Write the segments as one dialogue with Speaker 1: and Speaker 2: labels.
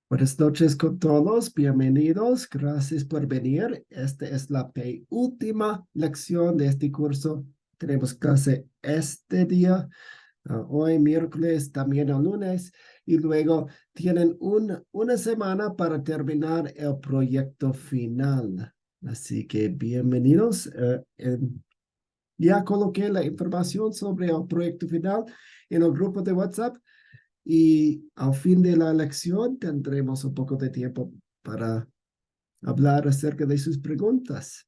Speaker 1: Buenas noches con todos, bienvenidos, gracias por venir. Esta es la última lección de este curso. Tenemos clase este día, hoy miércoles, también el lunes, y luego tienen una semana para terminar el proyecto final. Así que bienvenidos. Ya coloqué la información sobre el proyecto final en el grupo de WhatsApp. Y al fin de la lección tendremos un poco de tiempo para hablar acerca de sus preguntas.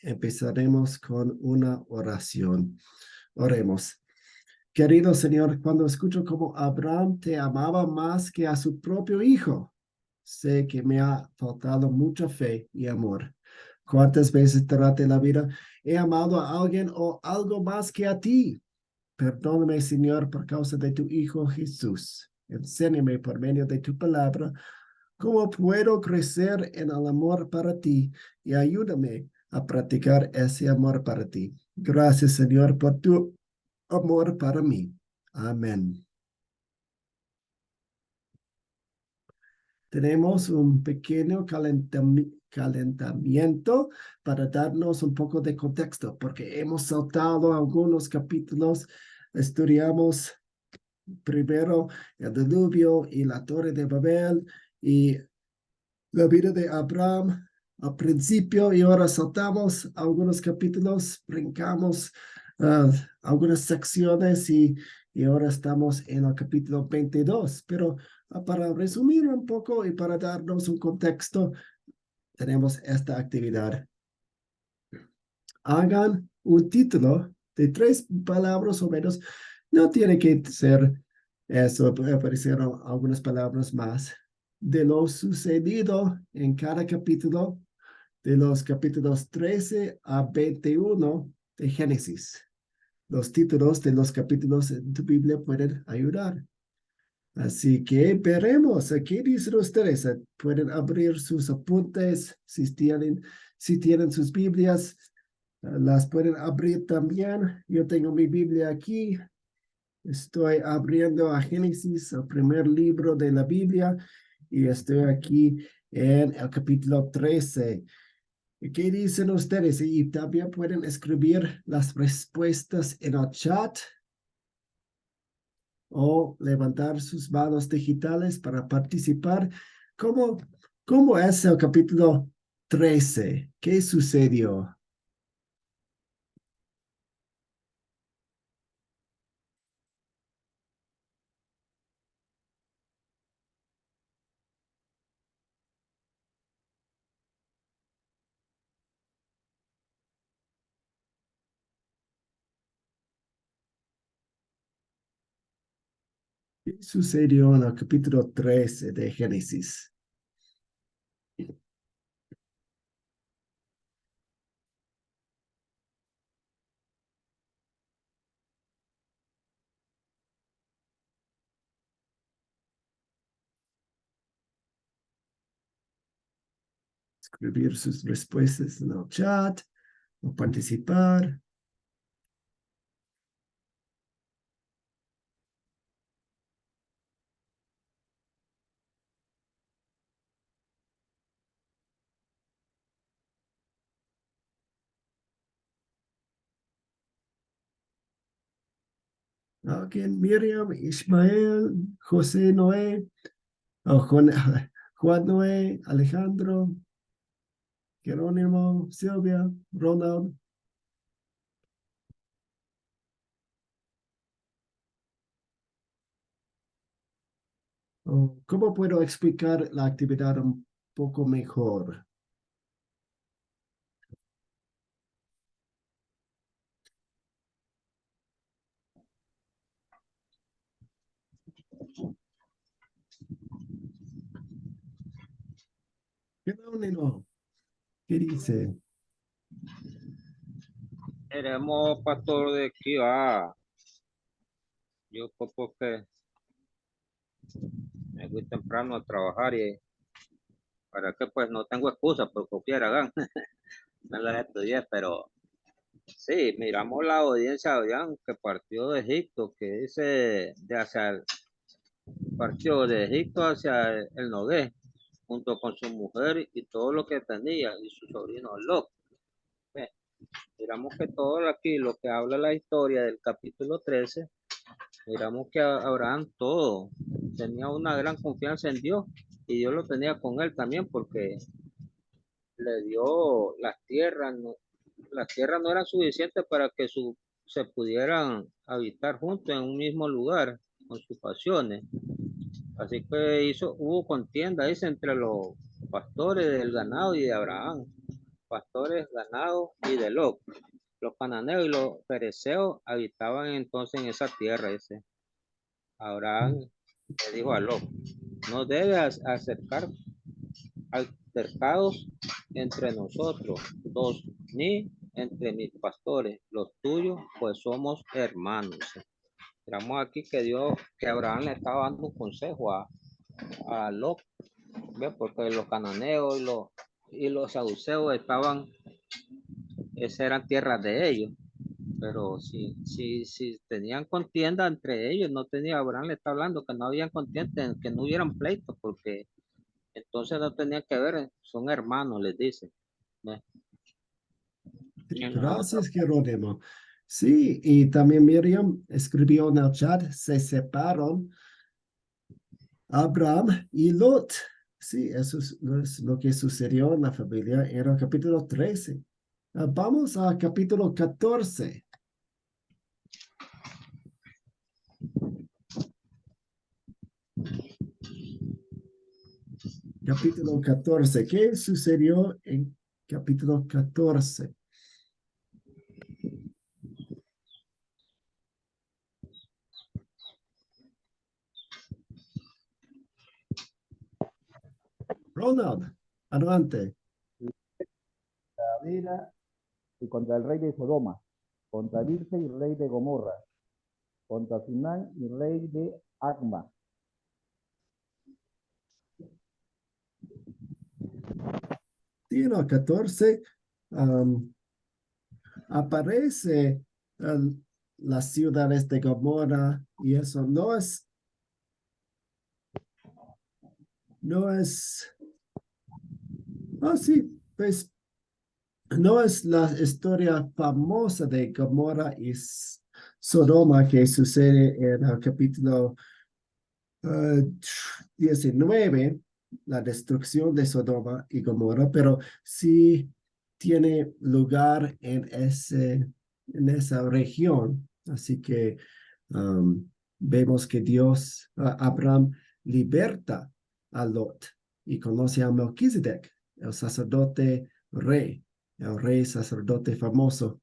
Speaker 1: Empezaremos con una oración. Oremos. Querido Señor, cuando escucho cómo Abraham te amaba más que a su propio hijo, sé que me ha faltado mucha fe y amor. ¿Cuántas veces durante la vida he amado a alguien o algo más que a ti? Perdóname, Señor, por causa de tu Hijo Jesús. Enséñame por medio de tu palabra cómo puedo crecer en el amor para ti y ayúdame a practicar ese amor para ti. Gracias, Señor, por tu amor para mí. Amén. Tenemos un pequeño calentamiento para darnos un poco de contexto, porque hemos saltado algunos capítulos, estudiamos primero el diluvio y la torre de Babel y la vida de Abraham al principio y ahora saltamos algunos capítulos, brincamos algunas secciones y ahora estamos en el capítulo 22. Pero para resumir un poco y para darnos un contexto, tenemos esta actividad. Hagan un título de 3 palabras o menos. No tiene que ser eso, aparecieron algunas palabras más de lo sucedido en cada capítulo, de los capítulos 13 a 21 de Génesis. Los títulos de los capítulos en tu Biblia pueden ayudar. Así que veremos. Aquí dicen ustedes, pueden abrir sus apuntes si tienen sus Biblias. Las pueden abrir también. Yo tengo mi Biblia aquí. Estoy abriendo a Génesis, el primer libro de la Biblia, y estoy aquí en el capítulo 13. ¿Qué dicen ustedes? Y también pueden escribir las respuestas en el chat o levantar sus manos digitales para participar. ¿Cómo, cómo es el capítulo 13? ¿Qué sucedió? ¿Qué sucedió en el capítulo 13 de Génesis? Escribir sus respuestas en el chat o participar. Alguien, Miriam, Ismael, José Noé, o Juan Noé, Alejandro, Jerónimo, Silvia, Ronald. ¿Cómo puedo explicar la actividad un poco mejor? Jerónimo, ¿qué dice?
Speaker 2: Queremos, pastor, de aquí va. Yo porque me voy temprano a trabajar y para que pues no tengo excusa por copiar hagan. No las estudié, pero sí, miramos la audiencia de Adrián que partió de Egipto, que dice de hacia partió de Egipto hacia el Negev, junto con su mujer y todo lo que tenía, y su sobrino Lot. Ve, miramos que todo aquí, lo que habla la historia del capítulo 13, miramos que Abraham todo tenía una gran confianza en Dios y Dios lo tenía con él también porque le dio las tierras no eran suficientes para que se pudieran habitar juntos en un mismo lugar con sus pasiones. Así que hubo contienda dice, entre los pastores del ganado y de Abraham, pastores, ganado y de Lot. Los cananeos y los fereceos habitaban entonces en esa tierra. Dice. Abraham le dijo a Lot, no debes acercar altercados entre nosotros dos, ni entre mis pastores, los tuyos, pues somos hermanos. Miramos aquí que que Abraham le estaba dando un consejo a Lot, ¿ve? Porque los cananeos y los saduceos esas eran tierras de ellos. Pero si tenían contienda entre ellos, no tenía, Abraham le está hablando que no habían contienda, que no hubieran pleitos, porque entonces no tenían que ver, son hermanos, les dice.
Speaker 1: Sí,
Speaker 2: En la otra,
Speaker 1: gracias, Jerónimo. Sí, y también Miriam escribió en el chat, se separaron Abraham y Lot. Sí, eso es lo que sucedió en la familia. Era el capítulo 13. Vamos al capítulo 14. Capítulo 14. ¿Qué sucedió en capítulo 14? Ronald, adelante.
Speaker 3: Adira y contra el rey de Sodoma, contra Birce y rey de Gomorra, contra Sinán y rey de Agma.
Speaker 1: Sí, en el 14 aparece las ciudades de Gomorra y eso no es, sí, pues no es la historia famosa de Gomorra y Sodoma que sucede en el capítulo 19, la destrucción de Sodoma y Gomorra, pero sí tiene lugar en esa región. Así que vemos que Abraham liberta a Lot y conoce a Melquisedec, el sacerdote rey, el rey sacerdote famoso.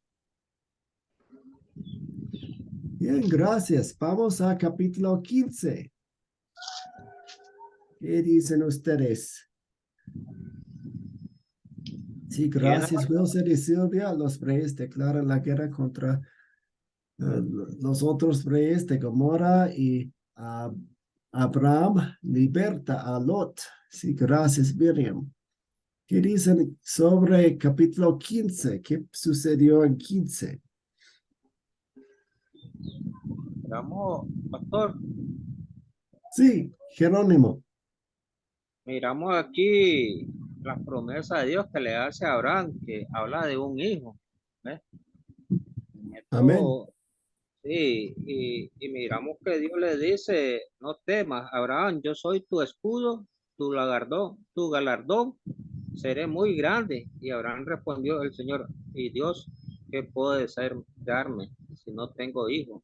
Speaker 1: Bien, gracias. Vamos a capítulo 15. ¿Qué dicen ustedes? Sí,
Speaker 2: llena,
Speaker 1: gracias, Wilson y Silvia. Los reyes declaran la guerra contra los otros reyes de Gomorra y Abraham liberta a Lot. Sí, gracias, Miriam. ¿Qué dicen sobre capítulo 15? ¿Qué sucedió en 15?
Speaker 2: miramos, pastor,
Speaker 1: Sí, Jerónimo.
Speaker 2: miramos aquí la promesa de Dios que le hace a Abraham, que habla de un hijo. ¿Ves?
Speaker 1: Amén.
Speaker 2: Esto, sí, y miramos que Dios le dice, no temas, Abraham, yo soy tu escudo, tu galardón, seré muy grande. Y Abraham respondió el Señor, y Dios, ¿qué puede ser darme si no tengo hijo?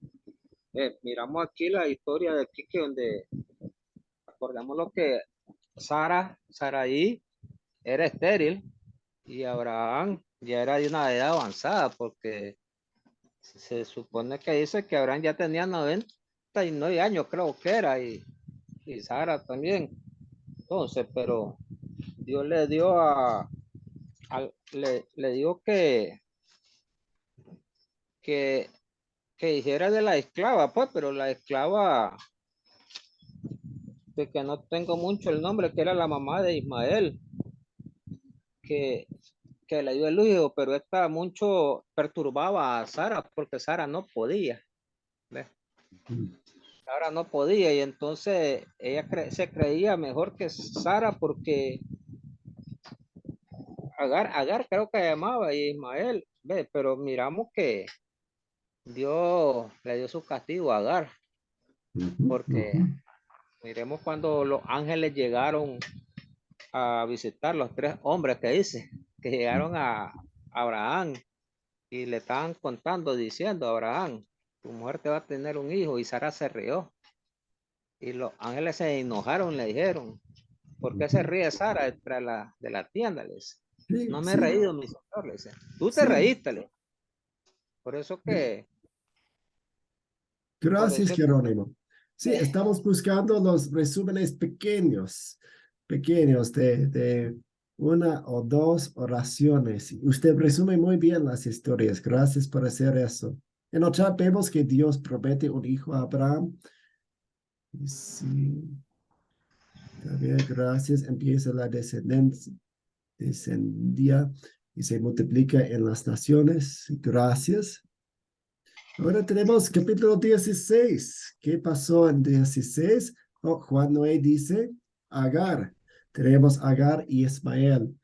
Speaker 2: Miramos aquí la historia de aquí que donde acordamos lo que Saraí era estéril y Abraham ya era de una edad avanzada porque se supone que dice que Abraham ya tenía 99 años, creo que era, y Sara también. Entonces, pero Dios le dio le dijo que, que hiciera de la esclava, pues, pero la esclava, de que no tengo mucho el nombre, que era la mamá de Ismael, que, que le dio el hijo, pero esta mucho perturbaba a Sara porque Sara no podía. ¿Ves? Ahora no podía y entonces ella se creía mejor que Sara porque Agar creo que llamaba y Ismael, ve, pero miramos que Dios le dio su castigo a Agar
Speaker 1: Ujú,
Speaker 2: porque
Speaker 1: ujú.
Speaker 2: miremos cuando los ángeles llegaron a visitar los tres hombres que dice, que llegaron a Abraham y le estaban contando, diciendo a Abraham, tu mujer te va a tener un hijo y Sara se rió. Y los ángeles se enojaron, le dijeron, ¿por qué se
Speaker 1: Ujú.
Speaker 2: ríe Sara detrás de la tienda? Le dice,
Speaker 1: Sí,
Speaker 2: no me he
Speaker 1: sí,
Speaker 2: reído, mi señor, le dice, tú te
Speaker 1: sí.
Speaker 2: reíste, le. Por eso que, por
Speaker 1: Gracias,
Speaker 2: eso
Speaker 1: Jerónimo. Sí,
Speaker 2: que,
Speaker 1: estamos buscando los resúmenes pequeños, pequeños de una o dos oraciones. Usted resume muy bien las historias. Gracias por hacer eso. En el chat vemos que Dios promete un hijo a Abraham. Y sí, está bien, gracias. Empieza la descendencia, descendía y se multiplica en las naciones. Gracias. Ahora tenemos capítulo 16. ¿Qué pasó en 16? Oh, Juan Noé dice Agar. Tenemos Agar y Ismael.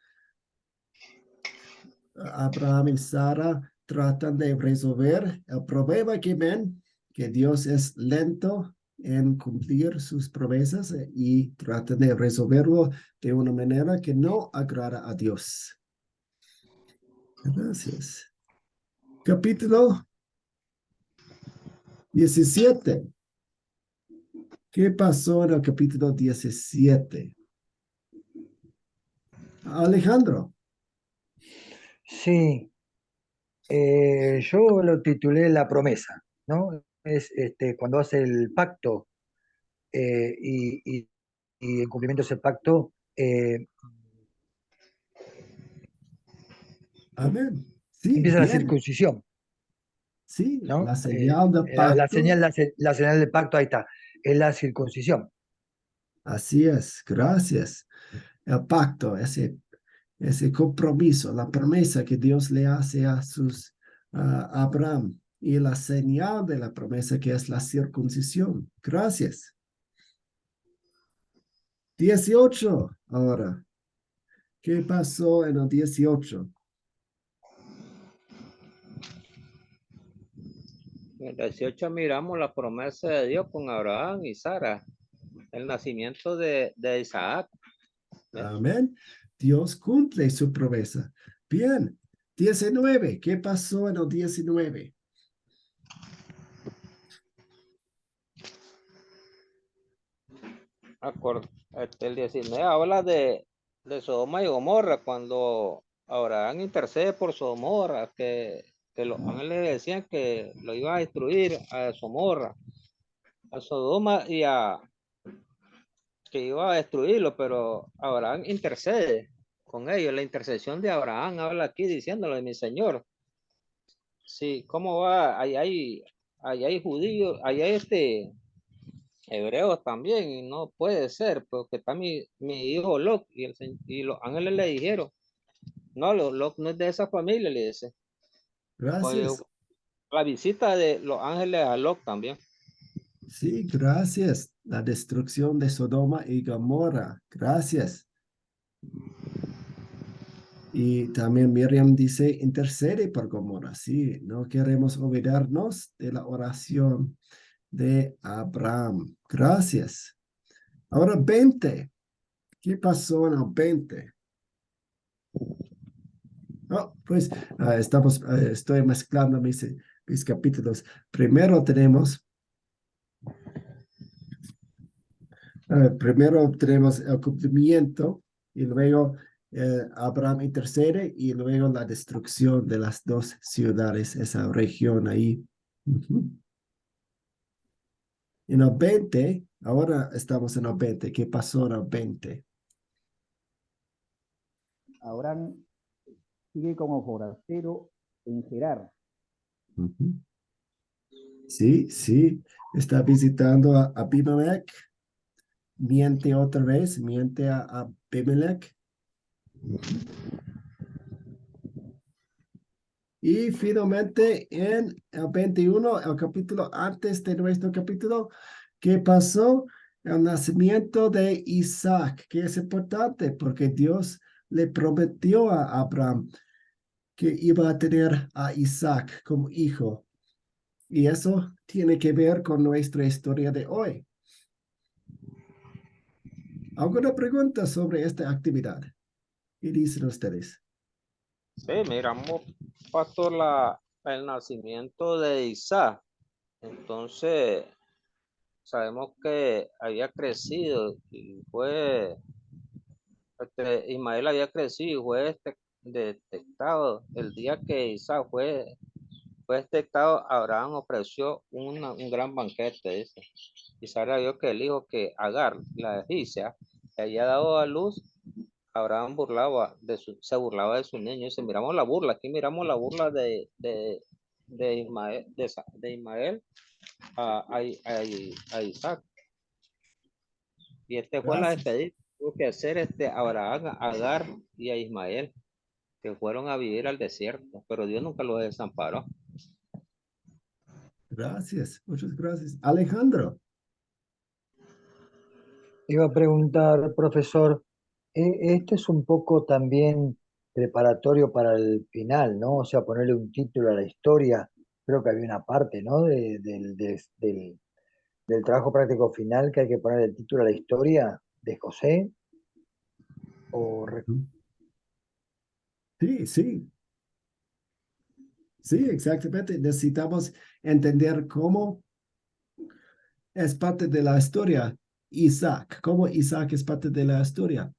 Speaker 1: Abraham y Sara tratan de resolver el problema que ven, que Dios es lento en cumplir sus promesas y tratan de resolverlo de una manera que no agrada a Dios. Gracias. Capítulo 17. ¿Qué pasó en el capítulo 17? Alejandro.
Speaker 4: Sí, yo lo titulé La promesa, ¿no? Es cuando hace el pacto y en cumplimiento de ese pacto,
Speaker 1: Amén. Sí,
Speaker 4: empieza la
Speaker 1: bien.
Speaker 4: circuncisión,
Speaker 1: Sí, la
Speaker 4: ¿no?
Speaker 1: señal del
Speaker 4: La
Speaker 1: pacto.
Speaker 4: señal, la señal del pacto, ahí está, es la circuncisión.
Speaker 1: Así es, gracias. El pacto, ese compromiso, la promesa que Dios le hace a Abraham y la señal de la promesa que es la circuncisión. Gracias. 18 ahora. ¿Qué pasó en el 18?
Speaker 2: en el 18 miramos la promesa de Dios con Abraham y Sara, el nacimiento de Isaac. ¿Ves?
Speaker 1: Amén. Dios cumple su promesa. Bien. 19. ¿Qué pasó en el 19?
Speaker 2: El 19 habla de Sodoma y Gomorra, cuando Abraham intercede por Sodoma, que los ángeles decían que lo iba a destruir a Gomorra, a Sodoma y a que iba a destruirlo, pero Abraham intercede con ellos. La intercesión de Abraham habla aquí diciéndole, mi señor, sí, ¿cómo va? Ahí hay judíos, ahí hay hebreos también, y no puede ser, porque está mi hijo Lot, y los ángeles le dijeron, no, Lot no es de esa familia, le dice. Pues,
Speaker 1: Gracias.
Speaker 2: la visita de los ángeles a Lot también.
Speaker 1: Sí, gracias. La destrucción de Sodoma y Gomorra. Gracias. Y también Miriam dice, intercede por Gomorra. Sí, no queremos olvidarnos de la oración de Abraham. Gracias. Ahora 20. ¿Qué pasó en el 20? Oh, pues estoy mezclando mis capítulos. Primero tenemos el cumplimiento y luego Abraham intercede y luego la destrucción de las dos ciudades, esa región ahí. Ujú. En el 20, ahora estamos en el 20. ¿Qué pasó en el 20?
Speaker 3: Abraham sigue como forastero en Gerar.
Speaker 1: Ujú. Sí, sí, está visitando a Abimelech, miente otra vez, miente a Abimelech. Ujú. Y finalmente en el 21, el capítulo antes de nuestro capítulo, ¿Qué pasó? El nacimiento de Isaac, que es importante porque Dios le prometió a Abraham que iba a tener a Isaac como hijo. Y eso tiene que ver con nuestra historia de hoy. ¿Alguna pregunta sobre esta actividad? ¿Qué dicen ustedes?
Speaker 2: Sí, miramos, pastor, el nacimiento de Isaac. Entonces, sabemos que había crecido y fue, Ismael había crecido y fue detectado. El día que Isaac fue detectado, Abraham ofreció un gran banquete, dice. Y Sara vio que el hijo que Agar, la egipcia, que había dado a luz, Abraham se burlaba de su niño. Dice, miramos la burla, aquí miramos la burla de Ismael, de Ismael a Isaac. Y este fue la
Speaker 1: Gracias.
Speaker 2: despedida que tuvo que hacer a Abraham, a Agar y a Ismael, que fueron a vivir al desierto, pero Dios nunca los desamparó.
Speaker 1: Gracias. Muchas gracias. Alejandro.
Speaker 4: Iba a preguntar, profesor, esto es un poco también preparatorio para el final, ¿no? O sea, ponerle un título a la historia. Creo que había una parte, ¿no? Del trabajo práctico final que hay que poner el título a la historia de José. O, re-
Speaker 1: Sí, sí, sí, exactamente. Necesitamos entender cómo es parte de la historia Isaac, cómo Isaac es parte de la historia.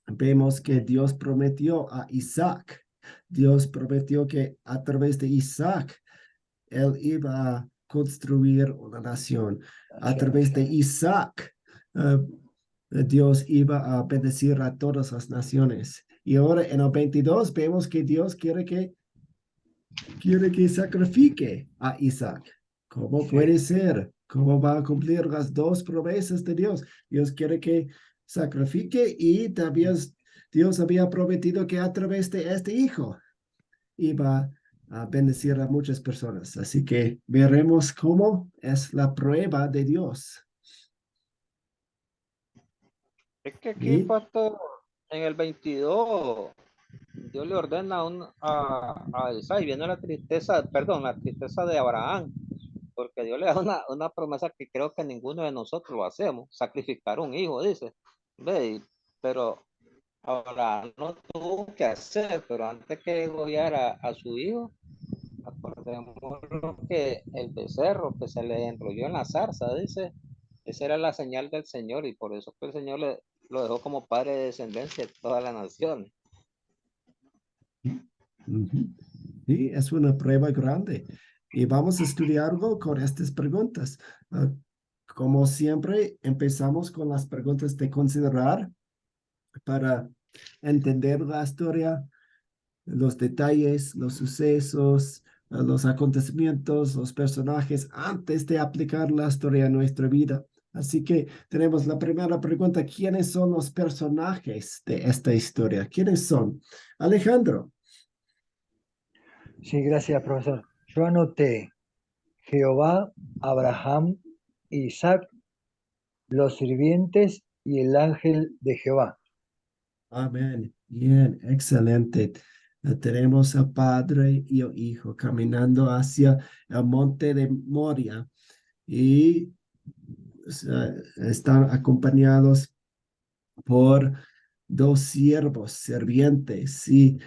Speaker 1: Vemos que Dios prometió a Isaac. Dios prometió que a través de Isaac él iba a construir una nación. A través de Isaac, eh, Dios iba a bendecir a todas las naciones. Y ahora en el 22 vemos que Dios quiere que sacrifique a Isaac. ¿Cómo puede
Speaker 4: Sí.
Speaker 1: ser? ¿Cómo va a cumplir las dos promesas de Dios? Dios quiere que sacrifique y también Dios había prometido que a través de este hijo iba a bendecir a muchas personas. Así que veremos cómo es la prueba de Dios.
Speaker 2: Es que aquí,
Speaker 1: Y
Speaker 2: pastor, en el 22, Dios le ordena a Isaac, y viene la tristeza, perdón, la tristeza de Abraham, porque Dios le da una promesa que creo que ninguno de nosotros lo hacemos, sacrificar un hijo, dice. Ve, pero Abraham no tuvo que hacer, pero antes que degollara a su hijo, acordemos que el becerro que se le enrolló en la zarza, dice, esa era la señal del Señor y por eso que el Señor lo dejó como padre de descendencia de toda la nación.
Speaker 1: ujú, sí, es una prueba grande. Y vamos a estudiarlo con estas preguntas. Como siempre, empezamos con las preguntas de considerar para entender la historia, los detalles, los sucesos, los acontecimientos, los personajes, antes de aplicar la historia a nuestra vida. Así que tenemos la primera pregunta: ¿quiénes son los personajes de esta historia? ¿Quiénes son? Alejandro.
Speaker 4: Sí, gracias, profesor. Yo anoté Jehová, Abraham, Isaac, los sirvientes y el ángel de Jehová.
Speaker 1: Amén. Bien, excelente. Tenemos a Padre y a Hijo caminando hacia el monte de Moria y están acompañados por dos siervos, servientes, y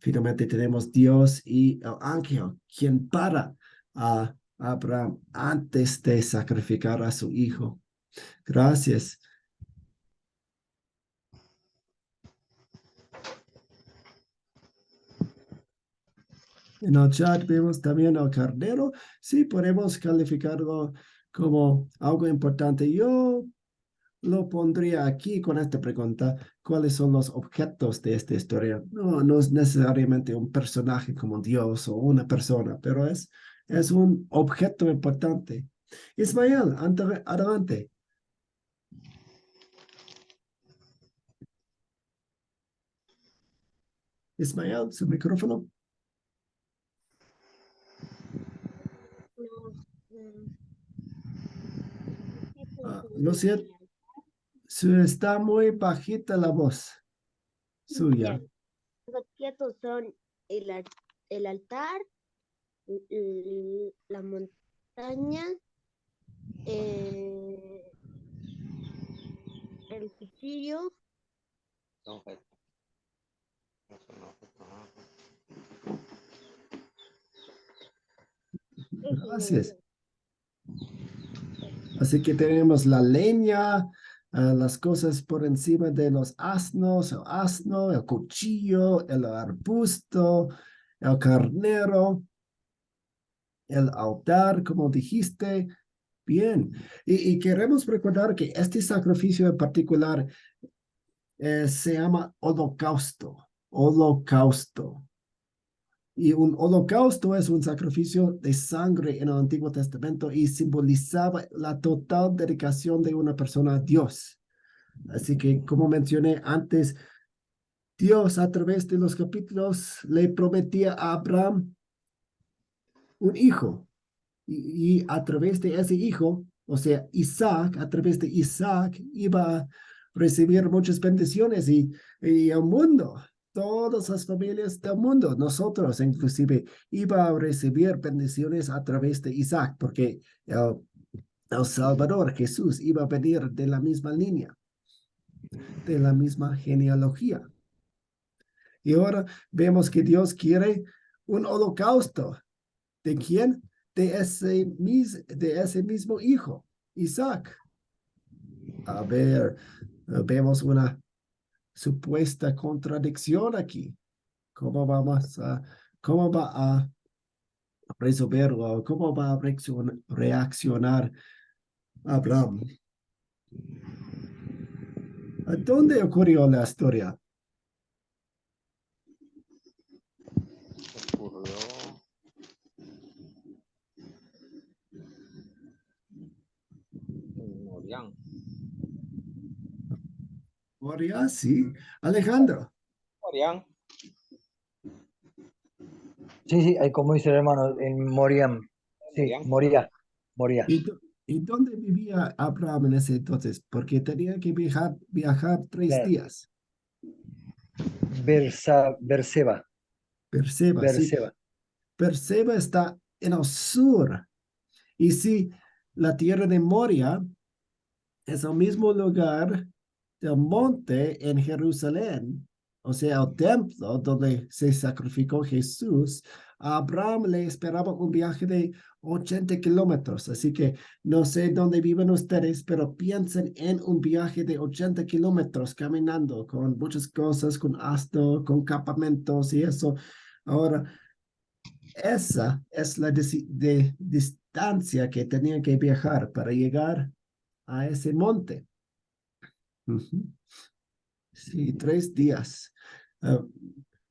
Speaker 1: finalmente tenemos Dios y el ángel, quien para a Abraham antes de sacrificar a su hijo. Gracias. En el chat vemos también al carnero. Sí, podemos calificarlo como algo importante. Yo lo pondría aquí con esta pregunta: ¿cuáles son los objetos de esta historia? No, no es necesariamente un personaje como Dios o una persona, pero es un objeto importante. Ismael, adelante. Ismael, su micrófono. Lo siento, está muy bajita la voz suya.
Speaker 5: Los objetos son el altar, la montaña, el cuchillo,
Speaker 2: Son objetos. No son objetos,
Speaker 1: Gracias. Así que tenemos la leña, las cosas por encima de los asnos, el asno, el cuchillo, el arbusto, el carnero, el altar, como dijiste. Bien. Y queremos recordar que este sacrificio en particular se llama holocausto. Holocausto. Y un holocausto es un sacrificio de sangre en el Antiguo Testamento y simbolizaba la total dedicación de una persona a Dios. Así que, como mencioné antes, Dios a través de los capítulos le prometía a Abraham un hijo. Y a través de ese hijo, o sea, Isaac, a través de Isaac iba a recibir muchas bendiciones y el mundo. Todas las familias del mundo, nosotros inclusive, iba a recibir bendiciones a través de Isaac, porque el Salvador, Jesús, iba a venir de la misma línea, de la misma genealogía. Y ahora vemos que Dios quiere un holocausto. ¿De quién? De ese mismo hijo, Isaac. A ver, vemos una supuesta contradicción aquí. ¿Cómo cómo va a resolver o cómo va a reaccionar Abraham? ¿A dónde ocurrió la historia?
Speaker 2: ocurrió en Morián.
Speaker 1: Moria, sí. Alejandro.
Speaker 2: Morián.
Speaker 4: Sí, sí, hay como dice el hermano, en Moriam. Sí,
Speaker 2: Morián.
Speaker 4: Moría.
Speaker 1: ¿Y dónde vivía Abraham en ese entonces? Porque tenía que viajar 3 días.
Speaker 4: Berseba,
Speaker 1: Berseba, sí.
Speaker 4: Berseba.
Speaker 1: Berseba está en el sur. Y sí, la tierra de Moria es el mismo lugar del monte en Jerusalén, o sea, el templo donde se sacrificó Jesús. A Abraham le esperaba un viaje de 80 kilómetros, así que no sé dónde viven ustedes, pero piensen en un viaje de 80 kilómetros caminando con muchas cosas, con asno, con campamentos y eso. Ahora, esa es la distancia que tenían que viajar para llegar a ese monte. Ujú. Sí, 3 días.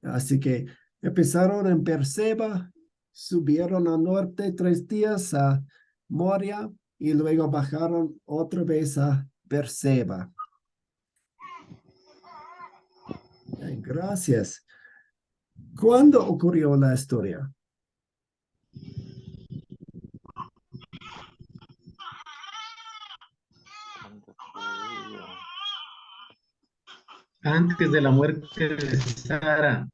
Speaker 1: Así que empezaron en Berseba, subieron al norte 3 días a Moria y luego bajaron otra vez a Berseba. Ay, gracias. ¿Cuándo ocurrió la historia?
Speaker 6: Antes de la muerte de Sara.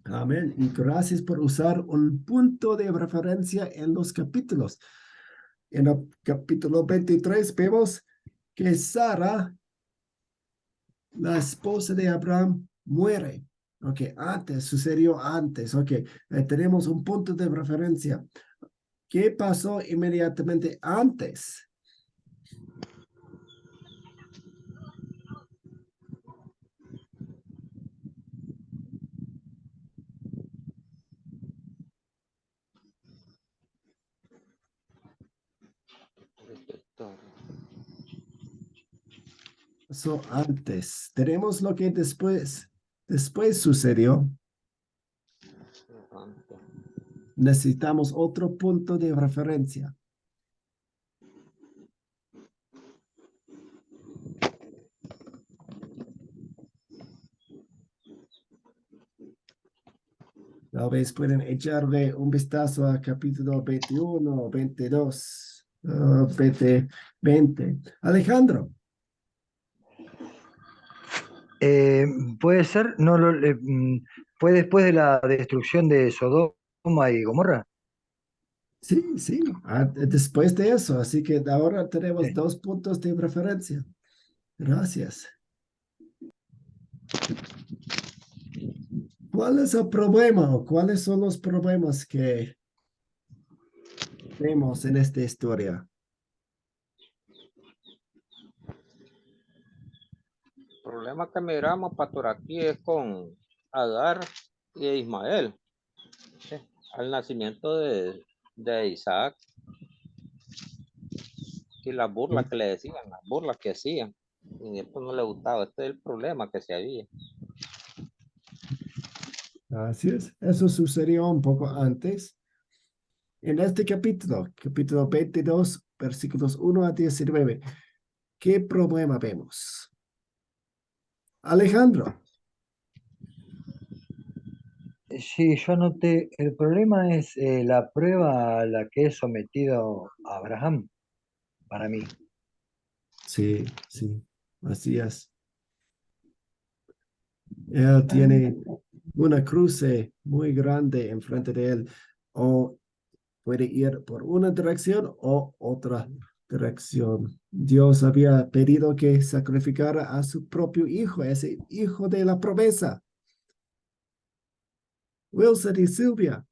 Speaker 1: Amén. Y gracias por usar un punto de referencia en los capítulos. En el capítulo 23 vemos que Sara, la esposa de Abraham, muere. Ok, sucedió antes. Ok, tenemos un punto de referencia. ¿Qué pasó inmediatamente antes? Pasó antes. Tenemos lo que después sucedió. Necesitamos otro punto de referencia. Tal vez pueden echarle un vistazo a capítulo 21 o 22. 20. Alejandro.
Speaker 4: Puede ser, no fue después de la destrucción de Sodoma y Gomorra.
Speaker 1: Sí, sí, después de eso. Así que ahora tenemos
Speaker 4: Sí.
Speaker 1: 2 puntos de referencia. Gracias. ¿Cuál es el problema o cuáles son los problemas que vemos en esta historia?
Speaker 2: El problema que miramos, pastor, aquí es con Agar y Ismael. ¿Sí? Al nacimiento de Isaac y las burlas que le decían, las burlas que hacían. Y después no le gustaba. Este es el problema que se había.
Speaker 1: Así es. Eso sucedió un poco antes. En este capítulo 22, versículos 1 a 19. ¿Qué problema vemos? Alejandro.
Speaker 4: Sí, yo noté, el problema es la prueba a la que es sometido Abraham, para mí.
Speaker 1: Sí, sí, así es. Él tiene una cruce muy grande enfrente de él. O puede ir por una dirección o otra dirección. Dios había pedido que sacrificara a su propio hijo, ese hijo de la promesa. Wilson y Silvia.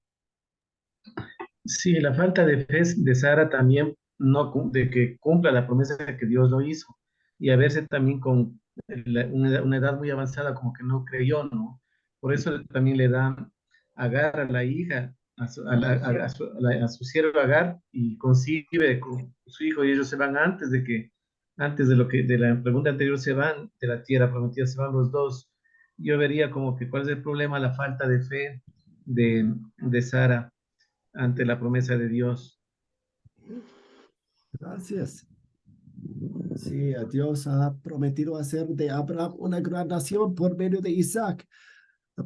Speaker 6: Sí, la falta de fe de Sara también no de que cumpla la promesa que Dios lo hizo y a veces también con una edad muy avanzada como que no creyó, ¿no? Por eso también le dan Agar a la hija, a su sierva Agar y concibe con su hijo y ellos se van antes de lo que, de la pregunta anterior se van de la tierra prometida, se van los dos. Yo vería como que cuál es el problema, la falta de fe de Sara ante la promesa de Dios.
Speaker 1: Gracias. Sí, Dios ha prometido hacer de Abraham una gran nación por medio de Isaac,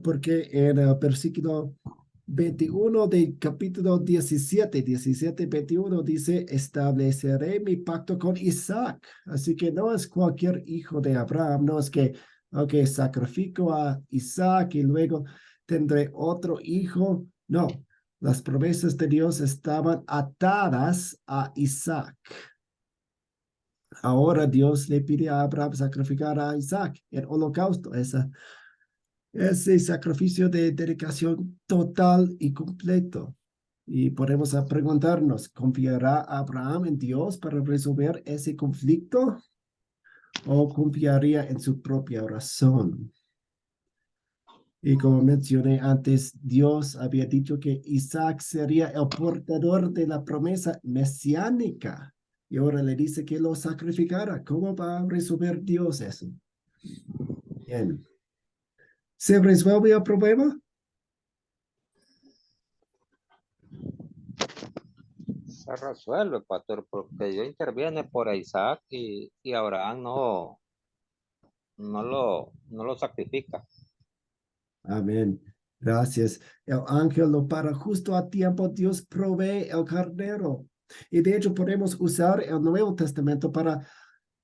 Speaker 1: porque en el versículo 21 del capítulo 17, 21 dice, estableceré mi pacto con Isaac. Así que no es cualquier hijo de Abraham, no es que, ok, sacrifico a Isaac y luego tendré otro hijo. No, las promesas de Dios estaban atadas a Isaac. Ahora Dios le pide a Abraham sacrificar a Isaac en holocausto, ese sacrificio de dedicación total y completo. Y podemos preguntarnos, ¿confiará Abraham en Dios para resolver ese conflicto o confiaría en su propia razón? Y como mencioné antes, Dios había dicho que Isaac sería el portador de la promesa mesiánica. Y ahora le dice que lo sacrificara. ¿Cómo va a resolver Dios eso? Bien. ¿Se resuelve el problema?
Speaker 2: Se resuelve, pastor, porque Dios interviene por Isaac y Abraham no lo sacrifica.
Speaker 1: Amén. Gracias. El ángel lo para justo a tiempo. Dios provee el carnero. Y de hecho podemos usar el Nuevo Testamento para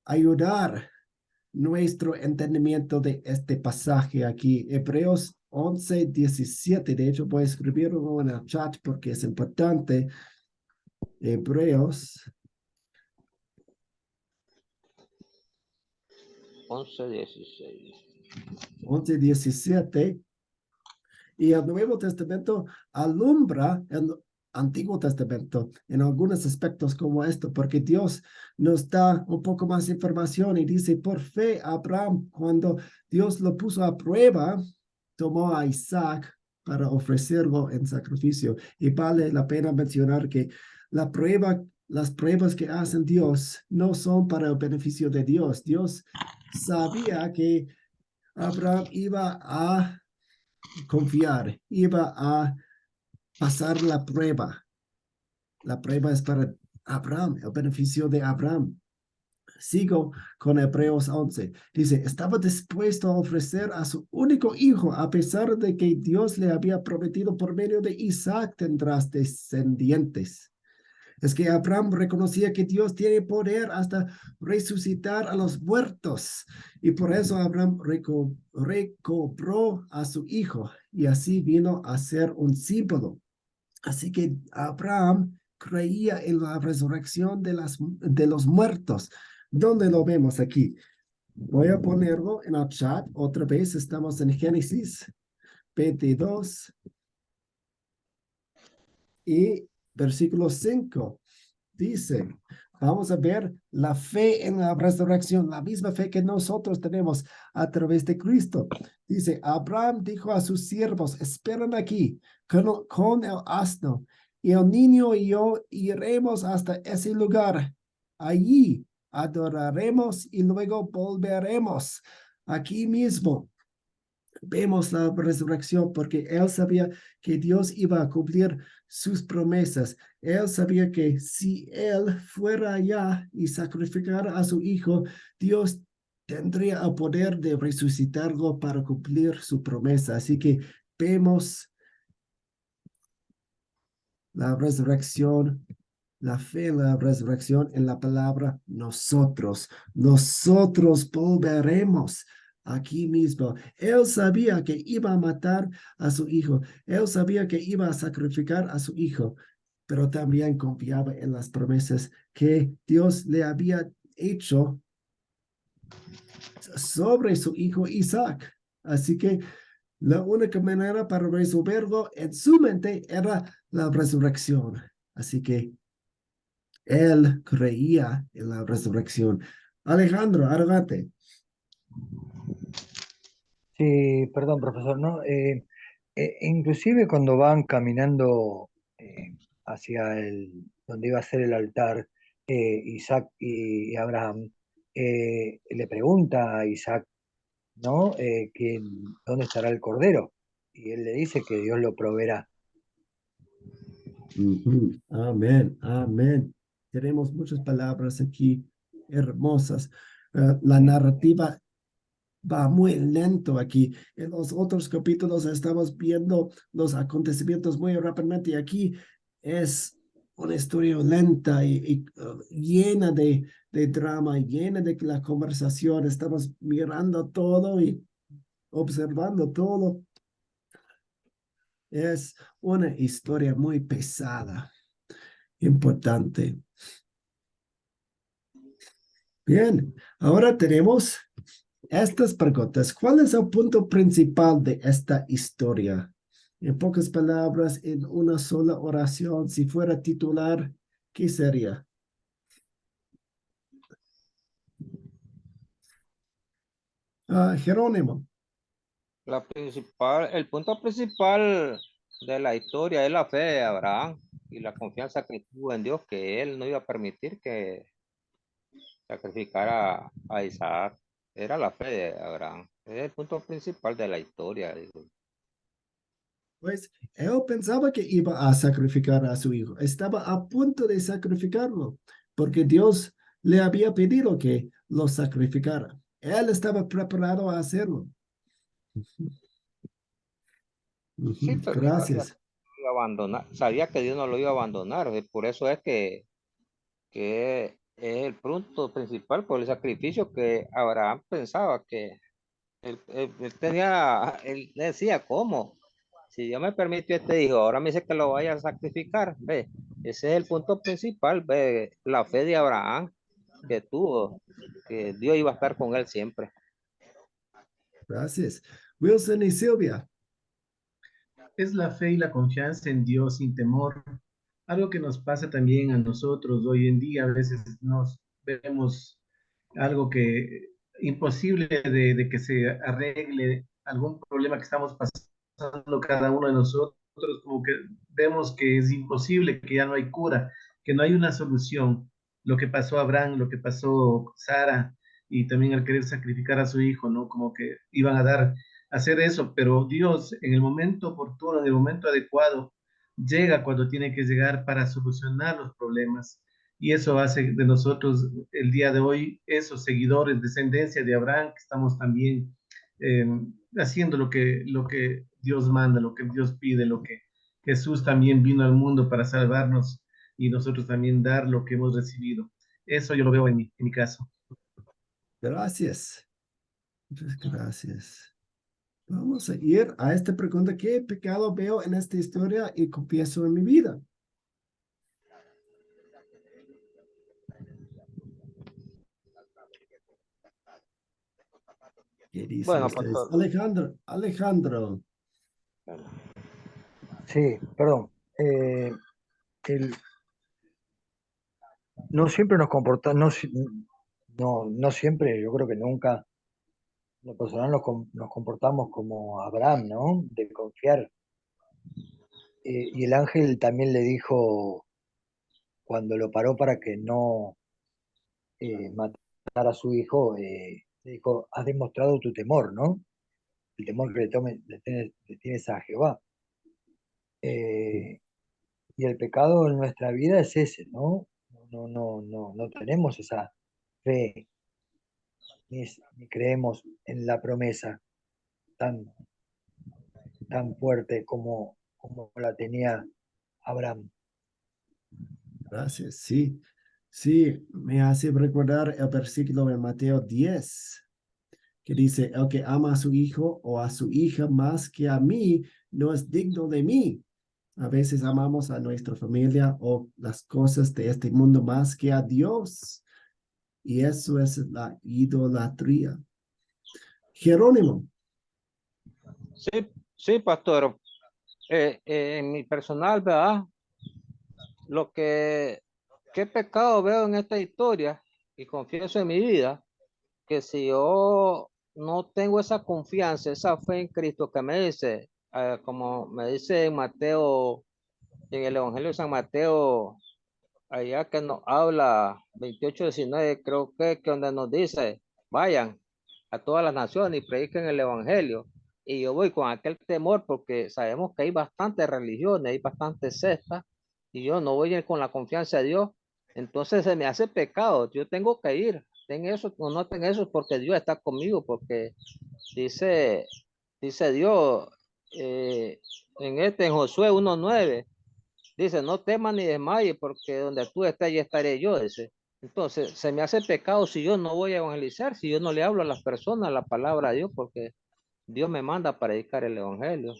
Speaker 1: ayudar nuestro entendimiento de este pasaje aquí. Hebreos 11:17. De hecho, voy a escribirlo en el chat porque es importante. Hebreos
Speaker 2: 11:16.
Speaker 1: 11:17. Y el Nuevo Testamento alumbra el Antiguo Testamento en algunos aspectos como esto, porque Dios nos da un poco más información y dice, por fe, Abraham, cuando Dios lo puso a prueba, tomó a Isaac para ofrecerlo en sacrificio. Y vale la pena mencionar que las pruebas que hacen Dios no son para el beneficio de Dios. Dios sabía que Abraham iba a confiar, iba a pasar la prueba. La prueba es para Abraham, el beneficio de Abraham. Sigo con Hebreos 11. Dice, estaba dispuesto a ofrecer a su único hijo, a pesar de que Dios le había prometido por medio de Isaac tendrás descendientes. Es que Abraham reconocía que Dios tiene poder hasta resucitar a los muertos. Y por eso Abraham recobró a su hijo y así vino a ser un símbolo. Así que Abraham creía en la resurrección de los muertos. ¿Dónde lo vemos aquí? Voy a ponerlo en el chat otra vez. Estamos en Génesis 22 y versículo 5. Dice, vamos a ver la fe en la resurrección, la misma fe que nosotros tenemos a través de Cristo. Dice, Abraham dijo a sus siervos, esperen aquí con el asno, y el niño y yo iremos hasta ese lugar. Allí adoraremos y luego volveremos aquí mismo. Vemos la resurrección porque él sabía que Dios iba a cumplir sus promesas. Él sabía que si él fuera allá y sacrificara a su hijo, Dios tendría el poder de resucitarlo para cumplir su promesa. Así que vemos la resurrección, la fe en la resurrección en la palabra nosotros. Nosotros volveremos aquí mismo. Él sabía que iba a matar a su hijo. Él sabía que iba a sacrificar a su hijo, pero también confiaba en las promesas que Dios le había hecho sobre su hijo Isaac. Así que la única manera para resolverlo en su mente era la resurrección. Así que él creía en la resurrección. Alejandro, adelante.
Speaker 4: Sí, perdón, profesor, ¿no? Inclusive cuando van caminando hacia donde iba a ser el altar, Isaac y Abraham, le pregunta a Isaac, ¿no? ¿Dónde estará el cordero? Y él le dice que Dios lo proveerá.
Speaker 1: Amén, amén. Tenemos muchas palabras aquí hermosas. La narrativa va muy lento aquí. En los otros capítulos estamos viendo los acontecimientos muy rápidamente y aquí es una historia lenta y llena de drama, llena de la conversación. Estamos mirando todo y observando todo. Es una historia muy pesada, importante. Bien, ahora tenemos estas preguntas. ¿Cuál es el punto principal de esta historia? En pocas palabras, en una sola oración, si fuera titular, ¿qué sería? Jerónimo.
Speaker 2: El punto principal de la historia es la fe de Abraham y la confianza que tuvo en Dios, que él no iba a permitir que sacrificara a Isaac. Era la fe de Abraham. Es el punto principal de la historia. Digo.
Speaker 1: Pues él pensaba que iba a sacrificar a su hijo. Estaba a punto de sacrificarlo porque Dios le había pedido que lo sacrificara. Él estaba preparado a hacerlo.
Speaker 2: Sí, pero
Speaker 1: Gracias.
Speaker 2: iba a abandonar. Sabía que Dios no lo iba a abandonar. Por eso es que es el punto principal por el sacrificio que Abraham pensaba que él decía, ¿cómo? Si Dios me permitió este hijo, ahora me dice que lo vaya a sacrificar, ve, ese es el punto principal, ve, la fe de Abraham que tuvo, que Dios iba a estar con él siempre.
Speaker 1: Gracias. Wilson y Silvia.
Speaker 6: Es la fe y la confianza en Dios sin temor. Algo que nos pasa también a nosotros hoy en día, a veces nos vemos algo que imposible de que se arregle, algún problema que estamos pasando cada uno de nosotros, como que vemos que es imposible, que ya no hay cura, que no hay una solución. Lo que pasó a Abraham, lo que pasó Sara, y también al querer sacrificar a su hijo, ¿no? Como que iban a hacer eso, pero Dios en el momento oportuno, en el momento adecuado, llega cuando tiene que llegar para solucionar los problemas. Y eso hace de nosotros el día de hoy esos seguidores, descendencia de Abraham, que estamos también eh, haciendo lo que Dios manda, lo que Dios pide, lo que Jesús también vino al mundo para salvarnos y nosotros también dar lo que hemos recibido. Eso yo lo veo en mi caso.
Speaker 1: Gracias. Muchas gracias. Vamos a ir a esta pregunta. ¿Qué pecado veo en esta historia y confieso en mi vida? ¿Qué dicen
Speaker 2: Bueno,
Speaker 1: ustedes?
Speaker 2: pastor.
Speaker 1: Alejandro.
Speaker 4: Sí, perdón. El- no siempre nos comportamos, no siempre, yo creo que nunca, en lo personal nos comportamos como Abraham, ¿no? De confiar. Y el ángel también le dijo, cuando lo paró para que no matara a su hijo, le dijo, has demostrado tu temor, ¿no? El temor que le tienes a Jehová. Eh, y el pecado en nuestra vida es ese, ¿no? No tenemos esa fe, ni creemos en la promesa tan, tan fuerte como la tenía Abraham.
Speaker 1: Gracias. Sí, sí, me hace recordar el versículo en Mateo 10, que dice, el que ama a su hijo o a su hija más que a mí, no es digno de mí. A veces amamos a nuestra familia o las cosas de este mundo más que a Dios. Y eso es la idolatría. Jerónimo.
Speaker 2: Sí, sí, pastor. En mi personal, ¿verdad? Lo que, ¿Qué pecado veo en esta historia? Y confieso en mi vida que si yo no tengo esa confianza, esa fe en Cristo que me dice, como me dice en Mateo, en el Evangelio de San Mateo, allá que nos habla 28:19, creo que donde nos dice, vayan a todas las naciones y prediquen el Evangelio. Y yo voy con aquel temor porque sabemos que hay bastantes religiones, hay bastantes sectas, y yo no voy con la confianza de Dios. Entonces se me hace pecado, yo tengo que ir. Ten eso o no ten eso porque Dios está conmigo, porque dice, dice Dios en Josué 1:9. Dice, no temas ni desmayes, porque donde tú estés, allí estaré yo. Dice. Entonces, se me hace pecado si yo no voy a evangelizar, si yo no le hablo a las personas la palabra de Dios, porque Dios me manda a predicar el evangelio.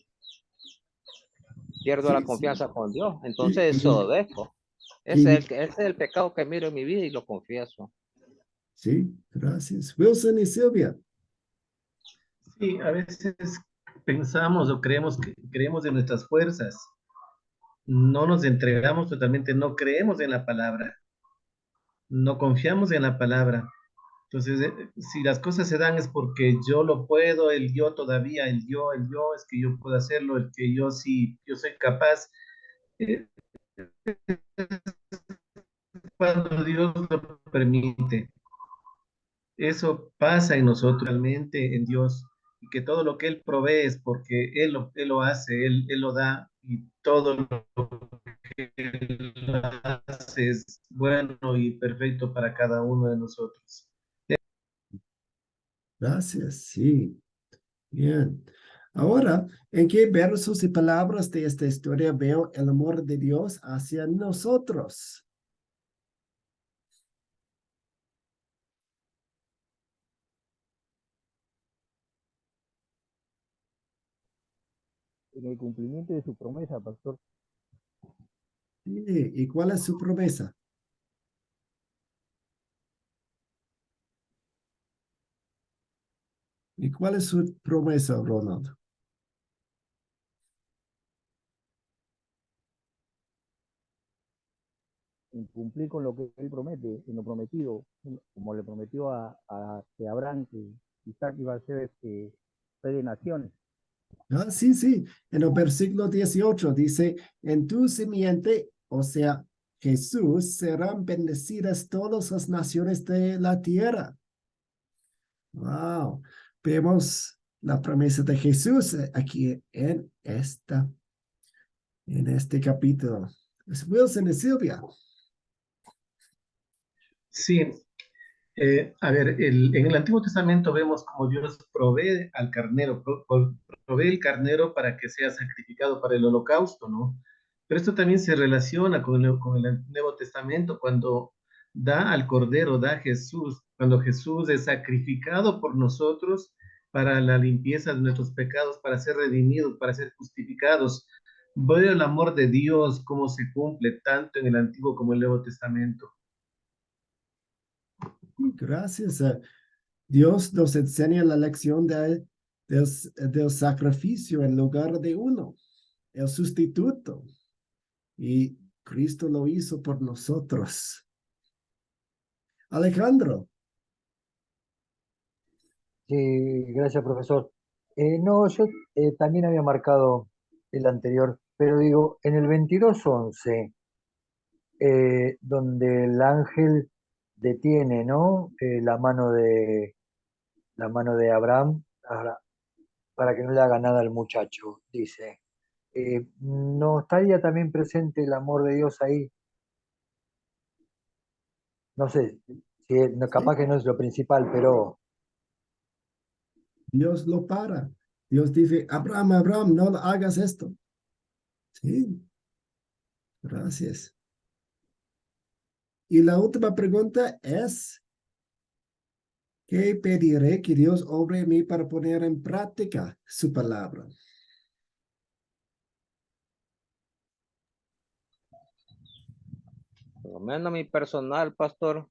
Speaker 2: Pierdo la
Speaker 1: Sí, sí.
Speaker 2: confianza con Dios.
Speaker 1: Y,
Speaker 2: Entonces,
Speaker 1: y,
Speaker 2: dejo.
Speaker 1: y,
Speaker 2: Ese es el pecado que miro en mi vida y lo confieso.
Speaker 1: sí, gracias. Wilson y Silvia.
Speaker 6: Sí, a veces pensamos o creemos en nuestras fuerzas, no nos entregamos totalmente, no creemos en la palabra, no confiamos en la palabra. Entonces, si las cosas se dan es porque yo lo puedo, el yo todavía, el yo es que yo puedo hacerlo, el que yo sí, yo soy capaz. Eh, Cuando Dios lo permite, eso pasa en nosotros, realmente en Dios, y que todo lo que Él provee es porque Él lo hace, Él lo da, y todo lo que Él hace es bueno y perfecto para cada uno de nosotros.
Speaker 1: Gracias, sí. Bien. Ahora, ¿en qué versos y palabras de esta historia veo el amor de Dios hacia nosotros?
Speaker 3: En el cumplimiento de su promesa, pastor.
Speaker 1: Sí, ¿y cuál es su promesa? ¿Y cuál es su promesa, Ronald?
Speaker 3: En cumplir con lo que él promete, en lo prometido, como le prometió a que Abraham, que Isaac iba a ser rey de naciones.
Speaker 1: Ah, sí, sí. En el versículo 18 dice, en tu simiente, o sea, Jesús, serán bendecidas todas las naciones de la tierra. Wow. Vemos la promesa de Jesús aquí en este capítulo. Es Wilson y Silvia.
Speaker 6: Sí, a ver, en el Antiguo Testamento vemos como Dios provee al carnero, provee el carnero para que sea sacrificado para el holocausto, ¿no? Pero esto también se relaciona con el Nuevo Testamento, cuando da al Cordero, da a Jesús, cuando Jesús es sacrificado por nosotros para la limpieza de nuestros pecados, para ser redimidos, para ser justificados. Veo el amor de Dios, cómo se cumple tanto en el Antiguo como en el Nuevo Testamento.
Speaker 1: Gracias. Dios nos enseña la lección del sacrificio en lugar de uno, el sustituto. Y Cristo lo hizo por nosotros. Alejandro.
Speaker 4: Sí, gracias, profesor. No, yo también había marcado el anterior, pero digo, en el 22:11, donde el ángel detiene, ¿no? La mano de Abraham para que no le haga nada al muchacho, dice. ¿No estaría también presente el amor de Dios ahí? No sé, si no, capaz
Speaker 1: Sí,
Speaker 4: que no es lo principal, pero
Speaker 1: Dios lo para. Dios dice, Abraham, Abraham, no hagas esto. Sí, gracias. Y la última pregunta es, ¿qué pediré que Dios obre en mí para poner en práctica su palabra?
Speaker 2: Por lo menos mi personal, pastor,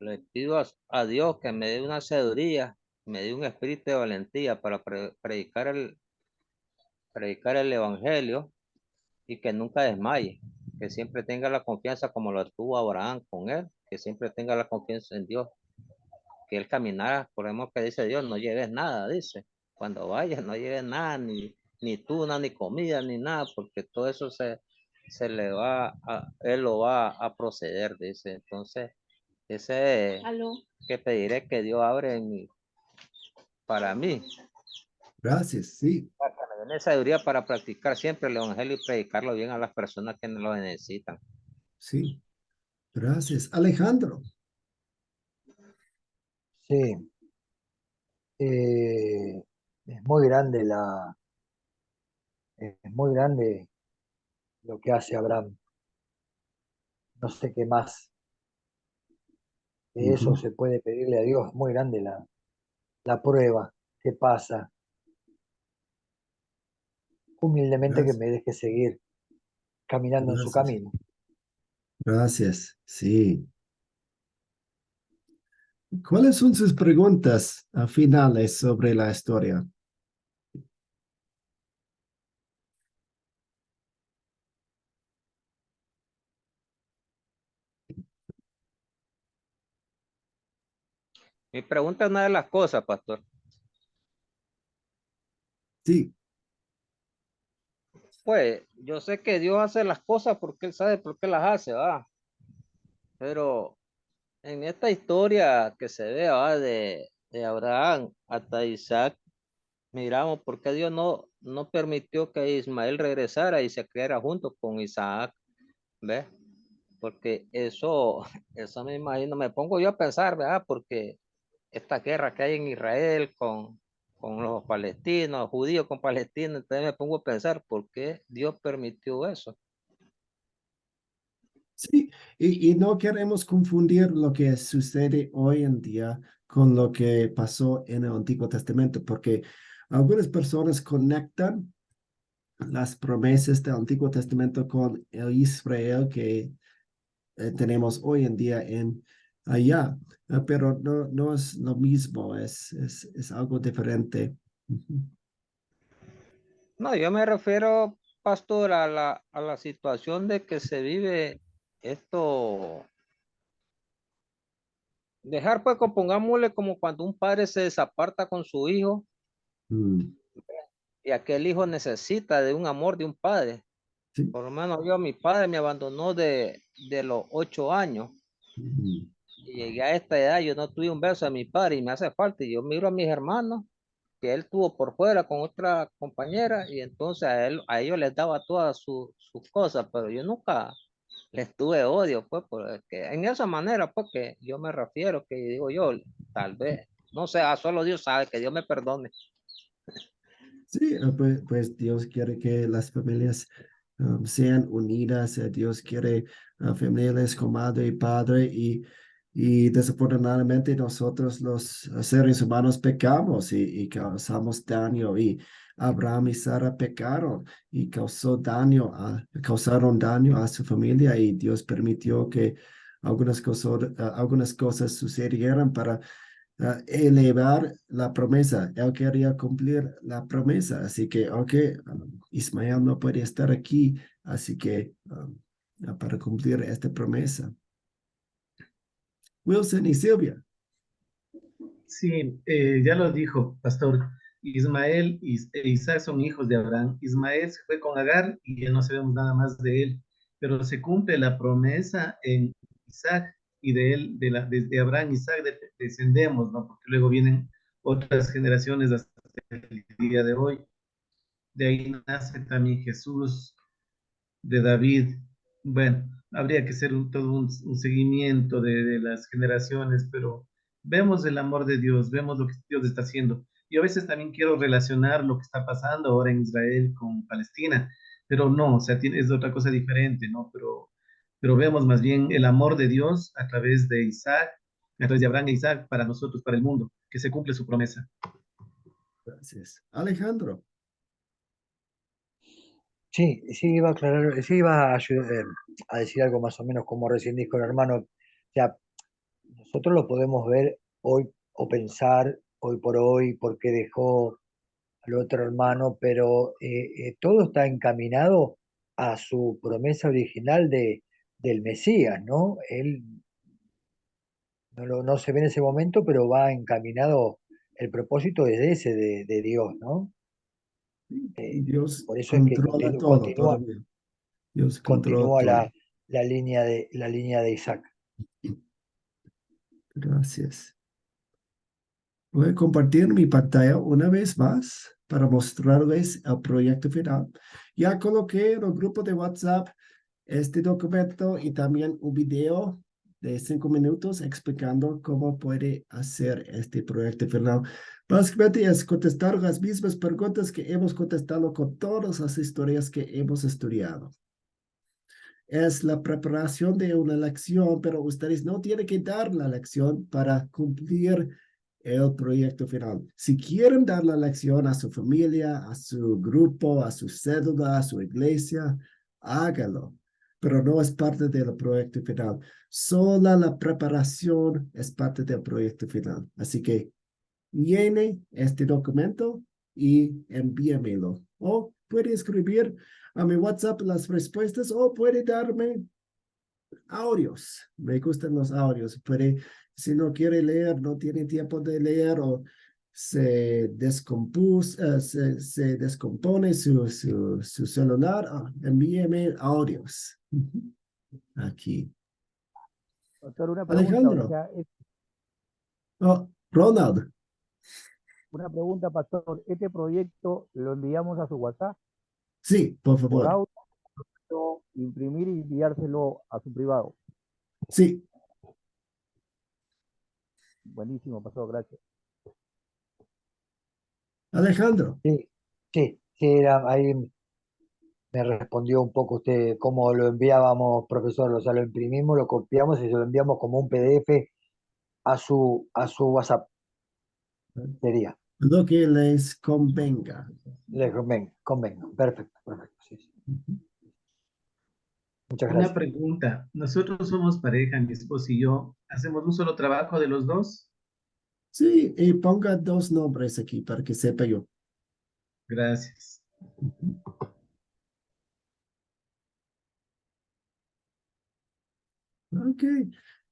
Speaker 2: le pido a Dios que me dé una sabiduría, me dé un espíritu de valentía para predicar el evangelio y que nunca desmaye, que siempre tenga la confianza como lo tuvo Abraham con él, que siempre tenga la confianza en Dios, que él caminara, por ejemplo que dice Dios, no lleves nada, dice, cuando vayas no lleves nada, ni tuna, ni comida, ni nada, porque todo eso se le va él lo va a proceder, dice. Entonces, ese
Speaker 5: Aló.
Speaker 2: que pediré que Dios abre para mí,
Speaker 1: Gracias, sí,
Speaker 2: para que me den sabiduría para practicar siempre el evangelio y predicarlo bien a las personas que lo necesitan.
Speaker 1: sí, gracias. Alejandro.
Speaker 4: sí, eh, es muy grande es muy grande lo que hace Abraham. No sé qué más de eso
Speaker 1: Ujú,
Speaker 4: se puede pedirle a Dios. Es muy grande la prueba que pasa. Humildemente que
Speaker 1: gracias,
Speaker 4: me deje seguir caminando en su
Speaker 1: gracias,
Speaker 4: camino.
Speaker 1: gracias, sí. ¿Cuáles son sus preguntas finales sobre la historia?
Speaker 2: Mi pregunta es una de las cosas, pastor.
Speaker 1: Sí,
Speaker 2: Pues yo sé que Dios hace las cosas porque Él sabe por qué las hace, ¿va? Pero en esta historia que se ve, ¿va? De Abraham hasta Isaac, miramos por qué Dios no permitió que Ismael regresara y se criara junto con Isaac, ¿ves? Porque eso me imagino, me pongo yo a pensar, ¿verdad? Porque esta guerra que hay en Israel con los palestinos, judíos con palestinos, entonces me pongo a pensar por qué Dios permitió eso.
Speaker 1: sí, y no queremos confundir lo que sucede hoy en día con lo que pasó en el Antiguo Testamento, porque algunas personas conectan las promesas del Antiguo Testamento con el Israel que tenemos hoy en día en allá, pero no es lo mismo, es algo diferente. Ujú.
Speaker 2: No, yo me refiero, pastor, a la situación de que se vive esto, dejar pues, pongámosle como cuando un padre se desaparta con su hijo
Speaker 1: Mm,
Speaker 2: y aquel hijo necesita de un amor de un padre.
Speaker 1: sí,
Speaker 2: Por lo menos yo, mi padre me abandonó de los 8 años
Speaker 1: ujú,
Speaker 2: y llegué a esta edad, yo no tuve un beso de mi padre y me hace falta. Y yo miro a mis hermanos que él tuvo por fuera con otra compañera y entonces a ellos les daba todas sus cosas, pero yo nunca les tuve odio, pues, porque en esa manera, pues, que yo me refiero, que digo yo, tal vez, no sé, solo Dios sabe, que Dios me perdone.
Speaker 1: sí, pues Dios quiere que las familias sean unidas. Dios quiere familias con madre y padre y desafortunadamente nosotros los seres humanos pecamos y causamos daño y Abraham y Sara pecaron y causaron daño a su familia y Dios permitió que algunas cosas sucedieran para elevar la promesa. Él quería cumplir la promesa. Así que, aunque Ismael no puede estar aquí, así que para cumplir esta promesa. Wilson y Silvia.
Speaker 6: Sí, ya lo dijo, pastor. Ismael e Isaac son hijos de Abraham. Ismael se fue con Agar y ya no sabemos nada más de él, pero se cumple la promesa en Isaac y de él, desde Abraham, Isaac, descendemos, ¿no? Porque luego vienen otras generaciones hasta el día de hoy. De ahí nace también Jesús, de David. Bueno, habría que hacer todo un seguimiento de las generaciones, pero vemos el amor de Dios, vemos lo que Dios está haciendo. Yo a veces también quiero relacionar lo que está pasando ahora en Israel con Palestina, pero no, o sea, es otra cosa diferente, ¿no? Pero vemos más bien el amor de Dios a través de Isaac, a través de Abraham e Isaac para nosotros, para el mundo, que se cumple su promesa.
Speaker 1: Gracias. Alejandro.
Speaker 4: Sí, sí iba a aclarar, sí iba a decir algo más o menos como recién dijo el hermano. O sea, nosotros lo podemos ver hoy o pensar hoy por hoy porque dejó al otro hermano, pero todo está encaminado a su promesa original del Mesías, ¿no? Él no se ve en ese momento, pero va encaminado, el propósito desde ese de Dios, ¿no?
Speaker 1: Dios
Speaker 4: Por eso es que
Speaker 1: controla todo todavía. Dios controla
Speaker 4: continúa
Speaker 1: todo.
Speaker 4: la línea de Isaac.
Speaker 1: Gracias. Voy a compartir mi pantalla una vez más para mostrarles el proyecto final. Ya coloqué en el grupo de WhatsApp este documento y también un video de 5 minutos explicando cómo puede hacer este proyecto final. Básicamente es contestar las mismas preguntas que hemos contestado con todas las historias que hemos estudiado. Es la preparación de una lección, pero ustedes no tienen que dar la lección para cumplir el proyecto final. Si quieren dar la lección a su familia, a su grupo, a su cédula, a su iglesia, hágalo, pero no es parte del proyecto final. Sola la preparación es parte del proyecto final. Así que llene este documento y envíamelo. O puede escribir a mi WhatsApp las respuestas o puede darme audios. Me gustan los audios. Puede, si no quiere leer, no tiene tiempo de leer o se descompone su celular, envíeme audios. Aquí.
Speaker 3: Doctor, una pregunta, o
Speaker 1: Alejandro.
Speaker 3: sea,
Speaker 1: Oh, Ronald.
Speaker 3: una pregunta, pastor. ¿Este proyecto lo enviamos a su WhatsApp
Speaker 1: Sí, por
Speaker 3: por
Speaker 1: favor.
Speaker 3: audio, imprimir y enviárselo a su privado?
Speaker 1: Sí,
Speaker 3: Buenísimo, pastor, gracias.
Speaker 1: Alejandro.
Speaker 4: Sí, sí, ahí me respondió un poco usted cómo lo enviábamos, profesor. O sea, lo imprimimos, lo copiamos y se lo enviamos como un PDF a su WhatsApp. Sería.
Speaker 1: Lo que les convenga.
Speaker 4: Le convenga. Perfecto, perfecto. Sí, sí. Muchas
Speaker 6: Una
Speaker 4: gracias.
Speaker 6: pregunta. Nosotros somos pareja, mi esposo y yo. ¿Hacemos un solo trabajo de los dos?
Speaker 1: Sí, y ponga 2 nombres aquí para que sepa yo.
Speaker 6: Gracias.
Speaker 1: Ok.